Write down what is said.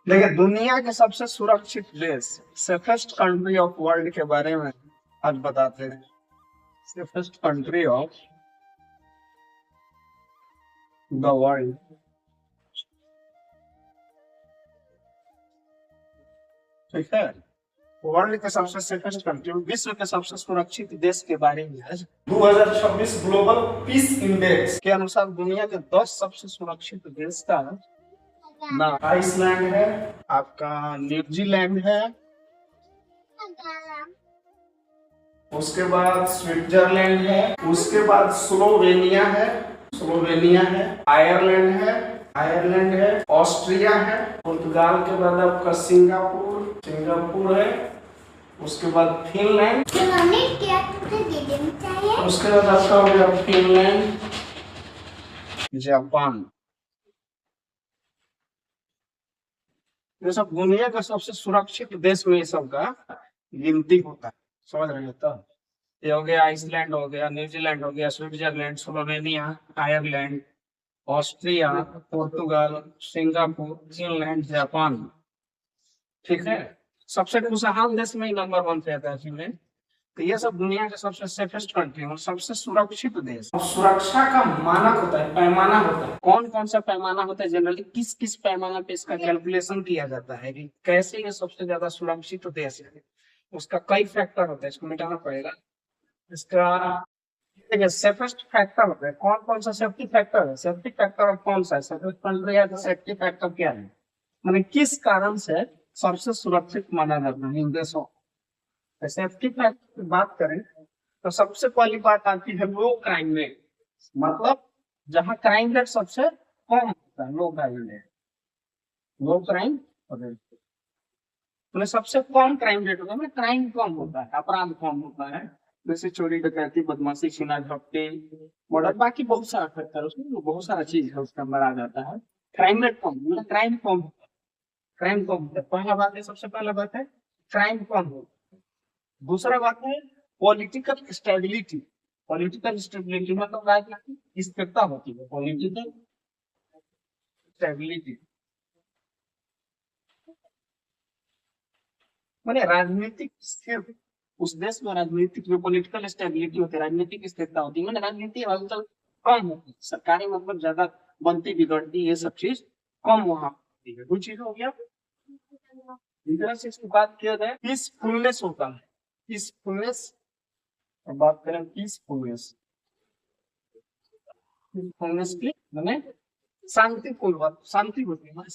देखिए, दुनिया के सबसे सुरक्षित देश, सेफेस्ट कंट्री ऑफ वर्ल्ड के बारे में आज बताते हैं। Safest country of the world. ठीक है, वर्ल्ड के सबसे सेफेस्ट कंट्री, विश्व के सबसे सुरक्षित देश के बारे में आज 2026 ग्लोबल पीस इंडेक्स के अनुसार दुनिया के 10 सबसे सुरक्षित देश का नाम आइसलैंड है, आपका न्यूजीलैंड है, उसके बाद स्विट्जरलैंड है, उसके बाद स्लोवेनिया है, आयरलैंड है, ऑस्ट्रिया है, पुर्तगाल के बाद आपका सिंगापुर है, उसके बाद फिनलैंड, उसके बाद आपका हो गया फिनलैंड, जापान। ये सब दुनिया का सबसे सुरक्षित देश में सबका गिनती होता है, समझ रहे हैं? तो ये हो गया आइसलैंड, हो गया न्यूजीलैंड, हो गया स्विट्जरलैंड, स्लोवेनिया, आयरलैंड, ऑस्ट्रिया, पुर्तगाल, सिंगापुर, फिनलैंड, जापान। ठीक है, सबसे खुशहाल देश में नंबर 1 पे आता है फिनलैंड। तो ये सब दुनिया के सबसे सेफेस्ट कंट्री और सबसे सुरक्षित देश। और सुरक्षा का मानक होता है, पैमाना होता है। कौन कौन सा पैमाना होता है? जनरली किस किस पैमाना पे इसका कैलकुलेशन किया जाता है कि कैसे ये सबसे ज्यादा सुरक्षित देश है? उसका कई फैक्टर होता है, इसको मिटाना पड़ेगा। इसका सेफेस्ट फैक्टर होता है। कौन कौन सा सेफ्टी फैक्टर है? सेफ्टी फैक्टर कौन सा है? सेफेस्ट कंट्री या सेफ्टी फैक्टर क्या है? माने किस कारण से सबसे सुरक्षित माना जाता है इन देशों? सेफ्टी फैक्टर की बात करें तो सबसे पहली बात आती है लो क्राइम रेट। मतलब जहाँ क्राइम रेट सबसे कम होता है, लो क्राइम रेट, लो क्राइम रेट। तो सबसे कम क्राइम रेट होता है, मतलब क्राइम कम होता है, अपराध कम होता है। जैसे चोरी डकैती, बदमाशी, छीना झपटी, मर्डर, बाकी बहुत सारा फैक्टर उसमें, बहुत सारा चीज है उसके अंदर आ जाता है। क्राइम रेट कम, मतलब क्राइम कम, क्राइम कम होता है। पहला बात है, सबसे पहला बात है क्राइम कम हो। दूसरा बात है पॉलिटिकल स्टेबिलिटी। पॉलिटिकल स्टेबिलिटी मतलब राजनीतिक स्थिरता होती है। पॉलिटिकल स्टेबिलिटी मैंने राजनीतिक स्थिर, उस देश में राजनीतिक में पॉलिटिकल स्टेबिलिटी होती है, राजनीतिक स्थिरता होती है। मैंने राजनीति हलचल कम होती है, सरकारी मतलब ज्यादा बनती बिगड़ती, ये सब चीज कम वहां होती है। कुछ चीज हो गया। इधर से इसकी बात किया जाए, पीसफुलनेस होता है। पीसफुलनेस, बात करें पीसफुलनेस, पीसफुलनेस की मैंने शांतिपूर्वक, शांति होती है,